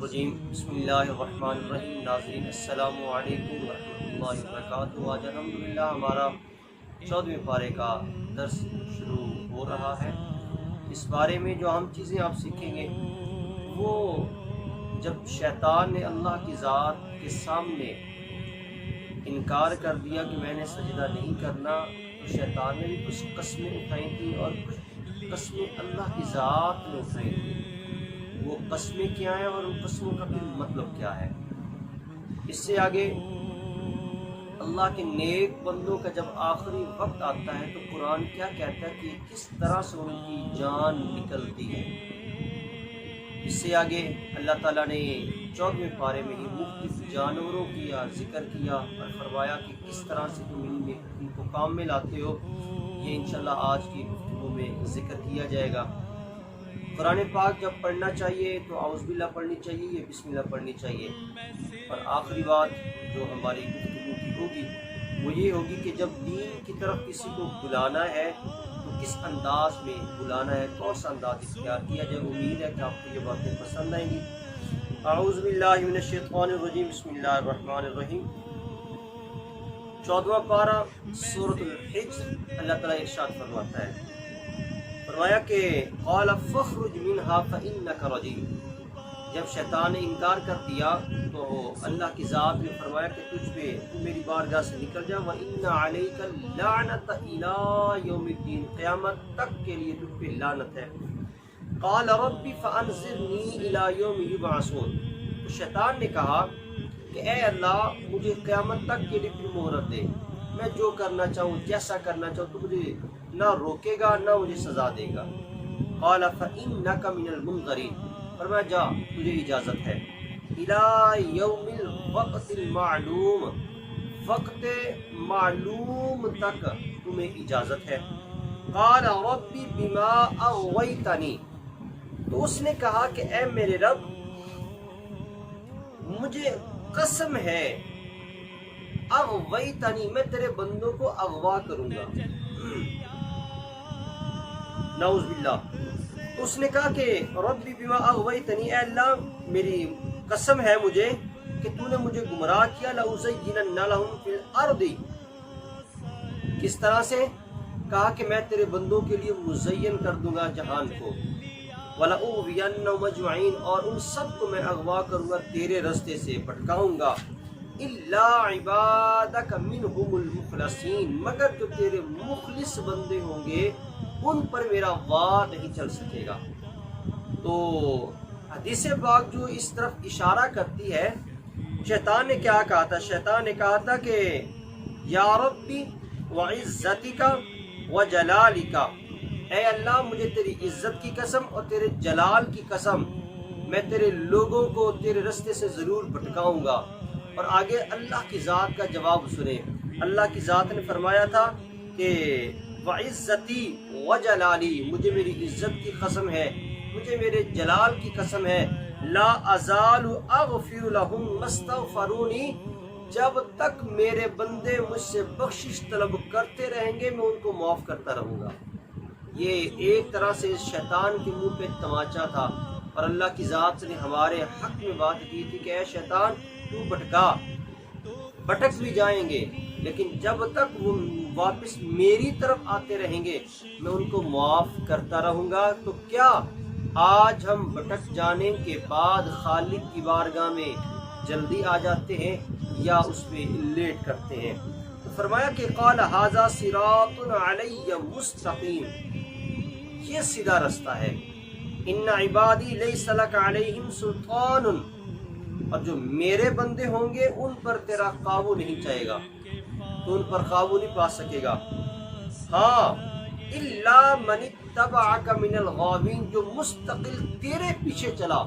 الرجیم بسم اللہ الرحمن الرحیم۔ ناظرین السلام علیکم ورحمۃ اللہ وبرکاتہ۔ آج الحمدللہ ہمارا 14ویں پارے کا درس شروع ہو رہا ہے۔ اس بارے میں جو اہم چیزیں آپ سیکھیں گے وہ جب شیطان نے اللہ کی ذات کے سامنے انکار کر دیا کہ میں نے سجدہ نہیں کرنا، تو شیطان نے بھی کچھ قسمیں اٹھائی تھیں اور کچھ قسمیں اللہ کی ذات نے اٹھائی تھیں۔ وہ قسمیں کیا ہیں اور ان قسموں کا پھر مطلب کیا ہے؟ اس سے آگے اللہ کے نیک بندوں کا جب آخری وقت آتا ہے تو قرآن کیا کہتا ہے کہ کس طرح سے ان کی جان نکلتی ہے۔ اس سے آگے اللہ تعالیٰ نے 14ویں پارے میں ہی مختلف جانوروں کا ذکر کیا اور فرمایا کہ کس طرح سے تم ان کو کام میں لاتے ہو۔ یہ انشاءاللہ آج کی گفتگو میں ذکر کیا جائے گا۔ قرآن پاک جب پڑھنا چاہیے تو اعوذ باللہ پڑھنی چاہیے یا بسم اللہ پڑھنی چاہیے۔ اور آخری بات جو ہماری گفتگو کی ہوگی وہ یہ ہوگی کہ جب دین کی طرف کسی کو بلانا ہے تو کس انداز میں بلانا ہے، کون سا انداز اختیار کیا جائے۔ امید ہے کہ آپ کو یہ باتیں پسند آئیں گی۔ اعوذ باللہ من الشیطان الرجیم بسم اللہ الرحمن الرحیم۔ 14واں پارہ سورۃ الحجر، اللہ تعالیٰ ارشاد فرماتا ہے، فرمایا کہ قال فاخرج منها فإنك رجیم۔ جب شیطان نے انکار کر دیا تو اللہ کی ذات نے فرمایا کہ تو میری بارگاہ سے نکل جا، وَإِنَّ عَلَيْكَ اللَّعْنَةَ إِلَىٰ يَوْمِ الدِّينِ، قیامت تک کے لیے تجھ پہ لعنت ہے۔ قال رب فأنظرنی إِلَىٰ يَوْمِ يُبْعَثُونَ۔ تو شیطان نے کہا کہ اے اللہ مجھے قیامت تک کے لیے پھر مہلت دے، میں جو کرنا چاہوں جیسا کرنا چاہوں تو مجھے نہ روکے گا نہ مجھے سزا دے گا۔ قال فإنك من المنظرین، فرمایا جا تجھے اجازت ہے، إِلَىٰ يَوْمِ الْوَقْتِ الْمَعْلُومِ، وقت معلوم تک تمہیں اجازت ہے۔ قال رب بما اغویتنی، تو اس نے کہا کہ اے میرے رب مجھے قسم ہے، اغویتنی، میں تیرے بندوں کو اغوا کروں گا، نعوذ باللہ۔ تو اس نے کہا کہ ربی بما اغویتنی، اے اللہ میری قسم ہے مجھے کہ تو نے مجھے گمراہ کیا، لأزینن لہم فی الارض، کس طرح سے؟ کہا کہ میں تیرے بندوں کے لیے مزین کر دوں گا جہان کو، وَلَأُغْوِيَنَّهُمْ أَجْمَعِينَ، اور ان سب کو میں اغوا کروں گا، تیرے رستے سے بھٹکاؤں گا، إِلَّا عِبَادَكَ مِنْهُمُ الْمُخْلَصِينَ، مگر جو تیرے مخلص بندے ہوں گے ان پر میرا وار نہیں چل سکے گا۔ تو حدیث پاک جو اس طرف اشارہ کرتی ہے، شیطان نے کیا کہا تھا؟ شیطان نے کہا تھا کہ یا ربی وعزتک وجلالک، اے اللہ مجھے تیری عزت کی قسم اور تیرے جلال کی قسم، میں تیرے لوگوں کو تیرے رستے سے ضرور بھٹکاؤں گا۔ اور آگے اللہ کی ذات کا جواب سنیں۔ اللہ کی ذات نے فرمایا تھا کہ وعزتی وجلالی، مجھے میری عزت کی قسم ہے، مجھے میرے جلال کی قسم ہے، لا ازال اغفر لهم ما استغفرونی، جب تک میرے بندے مجھ سے بخشش طلب کرتے رہیں گے میں ان کو معاف کرتا رہوں گا۔ یہ ایک طرح سے شیطان کے منہ پہ تماچا تھا، اور اللہ کی ذات نے ہمارے حق میں بات کی تھی کہ اے شیطان تو بھٹکا، بھٹک بھی جائیں گے لیکن جب تک وہ واپس میری طرف آتے رہیں گے میں ان کو معاف کرتا رہوں گا۔ تو کیا آج ہم بھٹک جانے کے بعد خالق کی بارگاہ میں جلدی آ جاتے ہیں یا اس پہ لیٹ کرتے ہیں؟ تو فرمایا کہ قال ھذا صراط علی مستقیم، یہ سیدھا رستہ ہے، ان عبادی لیس لک علیہم سلطان، اور جو میرے بندے ہوں گے ان پر تیرا قابو نہیں چاہے گا، تو ان پر قابو نہیں پا سکے گا۔ ہاں الا من اتبعک من الغاوین، جو مستقل تیرے پیچھے چلا،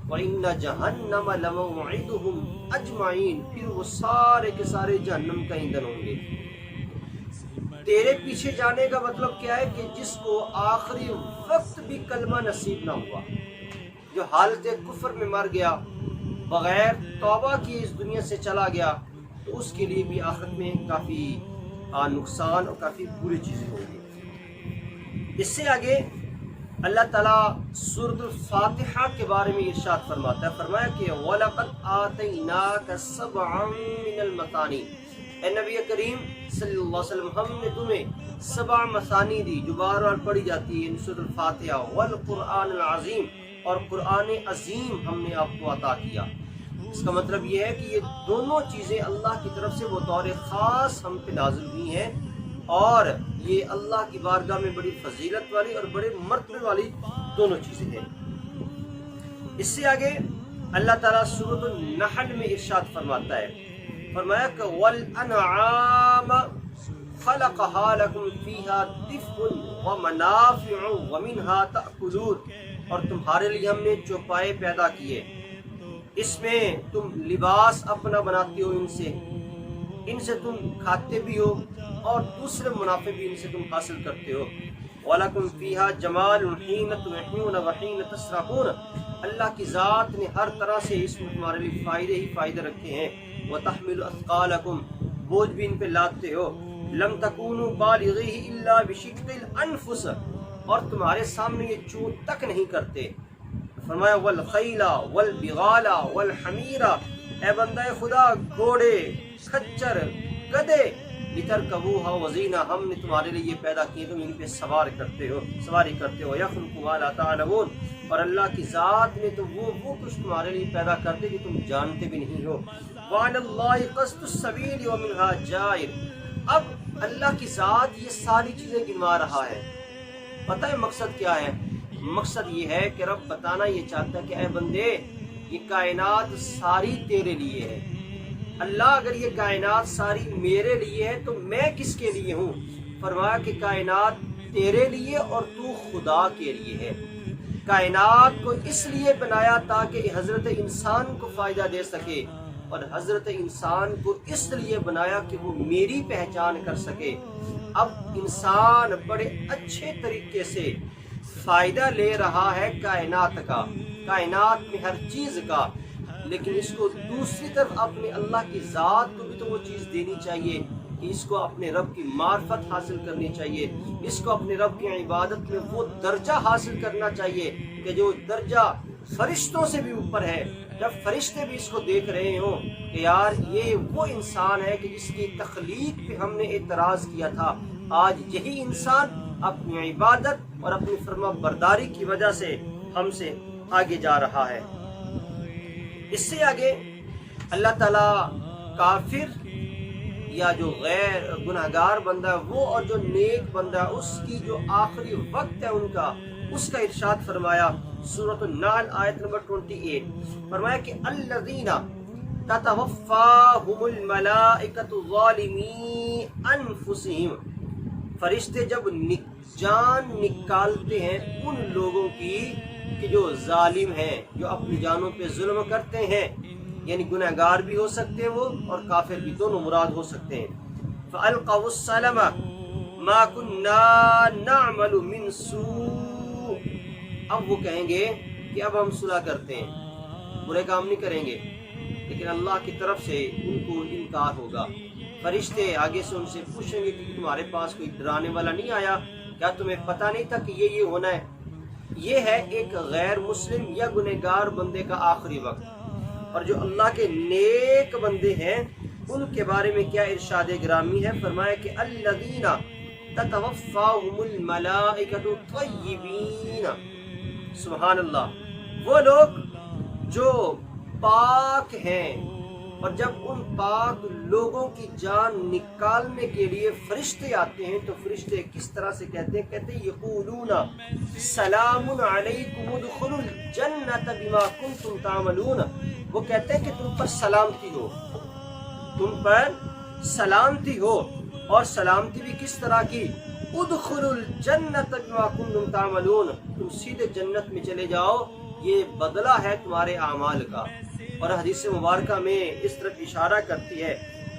وَإِنَّ جَهَنَّمَ لَمَوْعِدُهُمْ أَجْمَعِينَ، پھر وہ سارے کے سارے جہنم کا ایندھن ہوں گے۔ تیرے پیچھے جانے کا مطلب کیا ہے کہ جس کو آخری وقت بھی کلمہ نصیب نہ ہوا، جو حالت کفر میں مر گیا، بغیر توبہ کی اس دنیا سے چلا گیا، تو اس کے لیے بھی آخرت میں کافی نقصان اور کافی بری چیزیں ہوں گی۔ اس سے آگے اللہ تعالیٰ سورۃ الفاتحہ کے بارے میں ارشاد فرماتا ہے، فرمایا کہ وَلَقَدْ آتَيْنَاكَ سَبْعًا مِّنَ الْمَثَانِي، اے نبی کریم صلی اللہ علیہ وسلم ہم نے تمہیں 7 مثانی دی جو بار بار پڑھی جاتی ہے، سورۃ الفاتحہ، والقرآن العظیم، اور قرآن عظیم ہم نے آپ کو عطا کیا۔ اس کا مطلب یہ ہے کہ یہ دونوں چیزیں اللہ کی طرف سے بطور خاص ہم پہ نازل ہوئی ہیں، اور یہ اللہ کی بارگاہ میں بڑی فضیلت والی اور بڑے مرتبے والی دونوں چیزیں ہیں۔ اس سے آگے اللہ تعالیٰ سورۃ النحل میں ارشاد فرماتا ہے، فرمایا کہ وَالْأَنْعَامَ خَلَقَهَا لَكُمْ فِيهَا دِفْءٌ وَمَنَافِعُ وَمِنْهَا تَأْكُلُونَ، اور تمہارے لیے ہم نے چوپائے پیدا کیے، اس میں تم لباس اپنا بناتے ہو، ان سے تم کھاتے بھی ہو اور دوسرے منافع بھی ان سے تم حاصل کرتے ہو۔ وَلَكُمْ فِيهَا جَمَالٌ حِينَ تُمْحِونَ وَحِينَ تَسْرَحُونَ، اللہ کی ذات نے ہر طرح سے اس میں تمہارے لیے فائدے ہی فائدے رکھے ہیں۔ وَتَحْمِلُ أَثْقَالَكُمْ، بوجھ بھی ان پہ لاتے ہو۔ لَمْ تَكُونُوا بَالِغِيهِ إِلَّا بِشِقِّ الْأَنفُسِ، اور تمہارے سامنے یہ چون تک نہیں کرتے۔ فرمایا وَالْخَيْلَ وَالْبِغَالَ وَالْحَمِيرَ، اے بندہ خدا گھوڑے، کھچر، گدھے، لِتَرْكَبُوهَا وَزِينَةً، ہم نے تمہارے لیے یہ پیدا کیے تم ان پہ سواری کرتے ہو۔ يَخْلُقُ مَا لَا تَعْلَمُونَ، اور اللہ کی ذات نے تو وہ کچھ تمہارے لیے پیدا کرتے جو تم جانتے بھی نہیں ہو۔ وَعَلَى اللَّهِ قَصْدُ السَّبِيلِ وَمِنْهَا جَائِرٌ، اب اللہ کی ذات یہ ساری چیزیں گنوا رہا ہے۔ پتہ ہے مقصد کیا ہے؟ مقصد یہ ہے کہ رب بتانا یہ چاہتا ہے کہ اے بندے یہ کائنات ساری تیرے لیے ہے۔ اللہ اگر یہ کائنات ساری میرے لیے ہے تو میں کس کے لیے ہوں؟ فرمایا کہ کائنات تیرے لیے اور تو خدا کے لیے ہے۔ کائنات کو اس لیے بنایا تاکہ حضرت انسان کو فائدہ دے سکے، اور حضرت انسان کو اس لیے بنایا کہ وہ میری پہچان کر سکے۔ اب انسان بڑے اچھے طریقے سے فائدہ لے رہا ہے کائنات کا، کائنات میں ہر چیز کا، لیکن اس کو دوسری طرف اپنے اللہ کی ذات کو بھی تو وہ چیز دینی چاہیے کہ اس کو اپنے رب کی معرفت حاصل کرنی چاہیے، اس کو اپنے رب کی عبادت میں وہ درجہ حاصل کرنا چاہیے کہ جو درجہ فرشتوں سے بھی اوپر ہے۔ جب فرشتے بھی اس کو دیکھ رہے ہوں کہ یار یہ وہ انسان ہے کہ جس کی تخلیق پہ ہم نے اعتراض کیا تھا، آج یہی انسان اپنی عبادت اور اپنی فرما برداری کی وجہ سے ہم سے آگے جا رہا ہے۔ اس سے آگے اللہ تعالیٰ کافر یا جو غیر گناہگار بندہ ہے وہ اور جو نیک بندہ ہے اس کی جو آخری وقت ہے ان کا، اس کا ارشاد فرمایا سورۃ النحل آیت نمبر 28، فرمایا کہ الذین تتوفاہم الملائکۃ ظالمی انفسہم، فرشتے جب جان نکالتے ہیں ان لوگوں کی کہ جو ظالم ہیں، جو اپنی جانوں پہ ظلم کرتے ہیں، یعنی گنہگار بھی ہو سکتے ہیں وہ اور کافر بھی، دونوں مراد ہو سکتے ہیں۔ فَأَلْقَوُا السَّلَمَ مَا كُنَّا نَعْمَلُ مِنْ سُوءٍ، اب وہ کہیں گے کہ اب ہم صلح کرتے ہیں، برے کام نہیں کریں گے، لیکن اللہ کی طرف سے ان کو انکار ہوگا۔ فرشتے آگے سے ان سے پوچھیں گے کہ تمہارے پاس کوئی ڈرانے والا نہیں آیا؟ کیا تمہیں پتہ نہیں تھا کہ یہ ہونا ہے؟ یہ ہے ایک غیر مسلم یا گنہگار بندے کا آخری وقت۔ اور جو اللہ کے نیک بندے ہیں ان کے بارے میں کیا ارشاد گرامی ہے؟ فرمایا کہ الذین تتوفاہم الملائکۃ طیبین، سبحان اللہ، وہ لوگ جو پاک ہیں، اور جب ان پاک لوگوں کی جان نکالنے کے لیے فرشتے آتے ہیں تو فرشتے کس طرح سے کہتے ہیں؟ کہتے ہیں یقولون سلام علیکم ادخلوا الجنۃ بما کنتم تعملون، وہ کہتے ہیں کہ تم پر سلامتی ہو، تم پر سلامتی ہو، اور سلامتی بھی کس طرح کی؟ ادخلوا الجنۃ بما کنتم تعملون، تم سیدھے جنت میں چلے جاؤ، یہ بدلہ ہے تمہارے اعمال کا۔ اور حدیث مبارکہ میں اس طرف اشارہ کرتی ہے،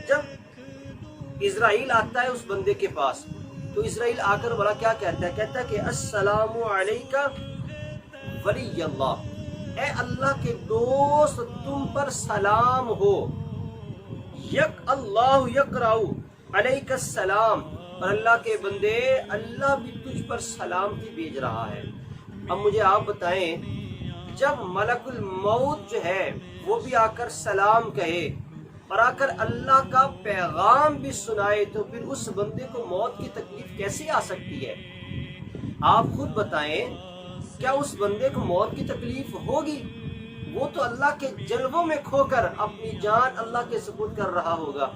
جب اسرائیل آتا ہے اس بندے کے پاس تو اسرائیل آ کر بڑا کیا کہتا ہے؟ کہتا ہے کہ السلام علیکہ ولی اللہ، اے اللہ کے دوست تم پر سلام ہو، یک اللہ یقرأ علیک السلام، اور اللہ کے بندے اللہ بھی تجھ پر سلامتی بھیج رہا ہے۔ اب مجھے آپ بتائیں، جب ملک الموت جو ہے وہ بھی آ کر سلام کہے اور آ کر اللہ کا پیغام بھی سنائے، تو پھر اس بندے کو موت کی تکلیف کیسے آ سکتی ہے؟ آپ خود بتائیں، کیا اس بندے کو موت کی تکلیف ہوگی؟ وہ تو اللہ کے جلووں میں کھو کر اپنی جان اللہ کے سپرد کر رہا ہوگا،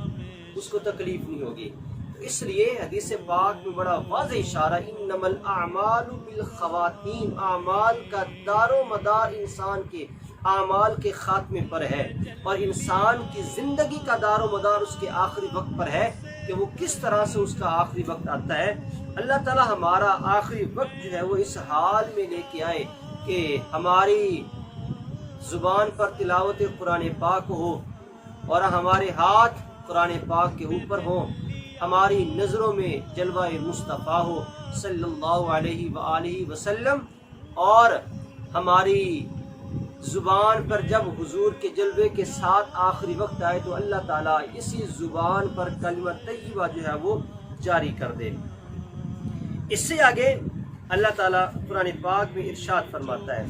اس کو تکلیف نہیں ہوگی۔ تو اس لیے حدیث پاک میں بڑا واضح اشارہ، انما الاعمال بالخواتین، اعمال کا دار و مدار انسان کے اعمال کے خاتمے پر ہے، اور انسان کی زندگی کا دار و مدار اس کے آخری وقت پر ہے کہ وہ کس طرح سے اس کا آخری وقت آتا ہے۔ اللہ تعالی ہمارا آخری وقت جو ہے وہ اس حال میں لے کے آئے کہ ہماری زبان پر تلاوت قرآن پاک ہو اور ہمارے ہاتھ قرآن پاک کے اوپر ہوں، ہماری نظروں میں جلوہ مصطفیٰ ہو صلی اللہ علیہ وآلہ وسلم، اور ہماری زبان پر جب حضور کے جلوے کے ساتھ آخری وقت آئے تو اللہ تعالیٰ اسی زبان پر کلمہ طیبہ جو ہے وہ جاری کر دے۔ اس سے آگے اللہ تعالیٰ قرآن پاک میں ارشاد فرماتا ہے،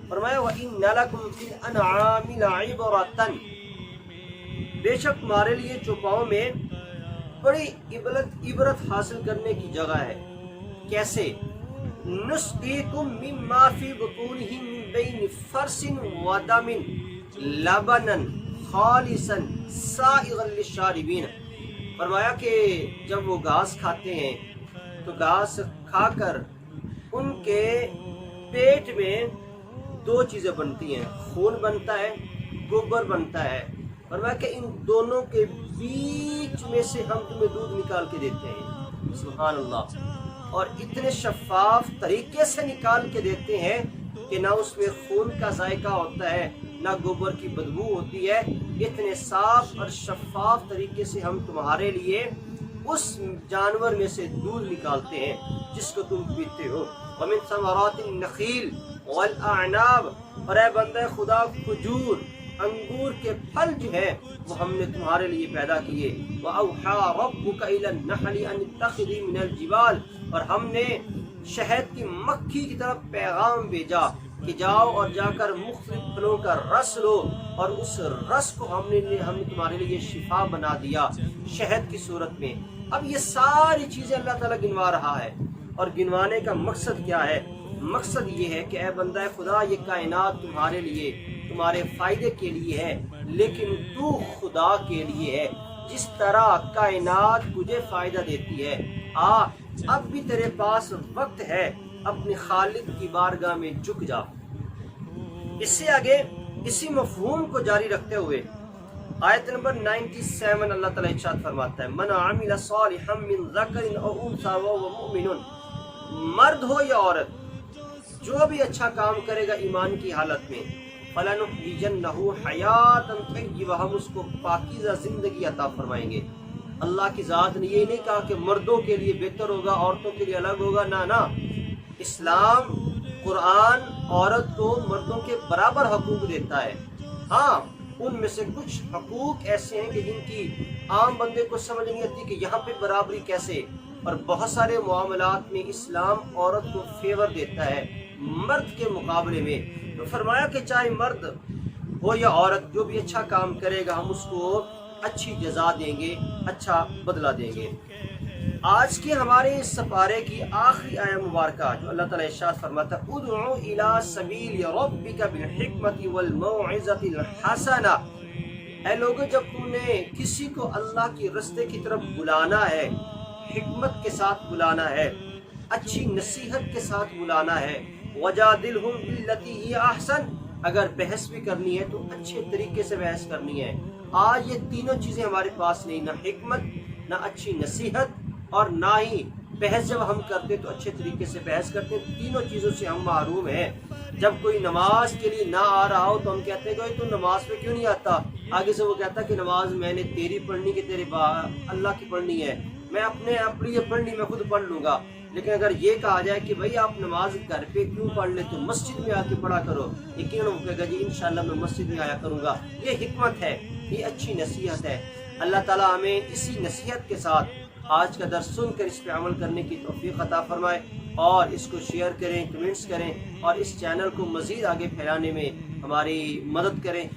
فرمایا وَإِنَّ لَكُمْ فِي الْأَنْعَامِ لَعِبْرَةً، بے شک تمہارے لیے چوپاؤں میں بڑی عبرت حاصل کرنے کی جگہ ہے۔ کیسے؟ نسقیکم مما فی بطونہ من بین فرث ودم لبنا خالصا سائغا للشاربین، فرمایا کہ جب وہ گھاس کھاتے ہیں تو گھاس کھا کر ان کے پیٹ میں دو چیزیں بنتی ہیں، خون بنتا ہے، گوبر بنتا ہے، فرمایا کہ ان دونوں کے بیچ میں سے ہم تمہیں دودھ نکال کے دیتے ہیں۔ سبحان اللہ، اور اتنے شفاف طریقے سے نکال کے دیتے ہیں کہ نہ اس میں خون کا ذائقہ ہوتا ہے نہ گوبر کی بدبو ہوتی ہے، اتنے صاف اور شفاف طریقے سے ہم تمہارے لیے اس جانور میں سے دودھ نکالتے ہیں جس کو تم پیتے ہو۔ وَمِن ثَمَرَاتِ النَّخِيلِ وَالْأَعْنَابِ، اور اے بندہ خدا کھجور انگور کے پھل جو ہے وہ ہم نے تمہارے لیے پیدا کیے۔ وَأَوْحَى رَبُّكَ إِلَى النَّحْلِ أَنِ اتَّخِذِي مِنَ الْجِبَالِ، اور ہم نے شہد کی مکھی کی طرف پیغام بھیجا کہ جاؤ اور جا کر مختلف پھلوں کا رس لو، اور اس رس کو ہم نے تمہارے لیے شفا بنا دیا شہد کی صورت میں۔ اب یہ ساری چیزیں اللہ تعالیٰ گنوا رہا ہے، اور گنوانے کا مقصد کیا ہے؟ مقصد یہ ہے کہ اے بندہ خدا، یہ کائنات تمہارے لیے، تمہارے فائدے کے لیے ہے، لیکن تو خدا کے لیے ہے۔ جس طرح کائنات تجھے فائدہ دیتی ہے، اب بھی تیرے پاس وقت ہے، اپنے خالق کی بارگاہ میں جھک جا۔ اس سے آگے اسی مفہوم کو جاری رکھتے ہوئے آیت نمبر 97 اللہ تعالیٰ ارشاد فرماتا ہے، من عمل صالحا من ذکر او انثی وهو مؤمن، مرد ہو یا عورت جو بھی اچھا کام کرے گا ایمان کی حالت میں، فَلَنُحْيِيَنَّهُ حَيَاةً طَيِّبَةً، ہم اس کو پاکیزہ زندگی عطا فرمائیں گے۔ اللہ کی ذات نے یہ نہیں کہا کہ مردوں کے لیے بہتر ہوگا، عورتوں کے لیے الگ ہوگا، نہ، اسلام قرآن عورت کو مردوں کے برابر حقوق دیتا ہے۔ ہاں، ان میں سے کچھ حقوق ایسے ہیں کہ جن کی عام بندے کو سمجھ نہیں آتی کہ یہاں پہ برابری کیسے، اور بہت سارے معاملات میں اسلام عورت کو فیور دیتا ہے مرد کے مقابلے میں۔ تو فرمایا کہ چاہے مرد ہو یا عورت، جو بھی اچھا کام کرے گا ہم اس کو اچھی جزا دیں گے، اچھا بدلہ دیں گے۔ آج کے ہمارے اس سپارے کی آخری آیہ مبارکہ جو اللہ تعالیٰ ارشاد فرماتا ہے، ادعو الی سبیل ربک بالحکمت والموعظۃ الحسنہ، اے لوگوں جب تم نے کسی کو اللہ کی رستے کی طرف بلانا ہے، حکمت کے ساتھ بلانا ہے، اچھی نصیحت کے ساتھ بلانا ہے، وجادلہم باللتی ہی احسن، اگر بحث بھی کرنی ہے تو اچھے طریقے سے بحث کرنی ہے۔ آج یہ تینوں چیزیں ہمارے پاس نہیں، نہ حکمت، نہ اچھی نصیحت، اور نہ ہی بحث جب ہم کرتے تو اچھے طریقے سے بحث کرتے، تینوں چیزوں سے ہم محروم ہیں۔ جب کوئی نماز کے لیے نہ آ رہا ہو تو ہم کہتے ہیں کہ تو نماز پہ کیوں نہیں آتا؟ آگے سے وہ کہتا کہ نماز میں نے تیری پڑھنی کہ تیرے اللہ کی پڑھنی ہے، میں اپنے لیے پڑھنی میں خود پڑھ لوں گا۔ لیکن اگر یہ کہا جائے کہ بھائی آپ نماز گھر پہ کیوں پڑھ لے تو مسجد میں آ کے پڑھا کرو، یقیناً وہ کہے گا جی انشاءاللہ میں مسجد میں آیا کروں گا۔ یہ حکمت ہے، یہ اچھی نصیحت ہے۔ اللہ تعالیٰ ہمیں اسی نصیحت کے ساتھ آج کا درس سن کر اس پہ عمل کرنے کی توفیق عطا فرمائے۔ اور اس کو شیئر کریں، کمنٹس کریں اور اس چینل کو مزید آگے پھیلانے میں ہماری مدد کریں۔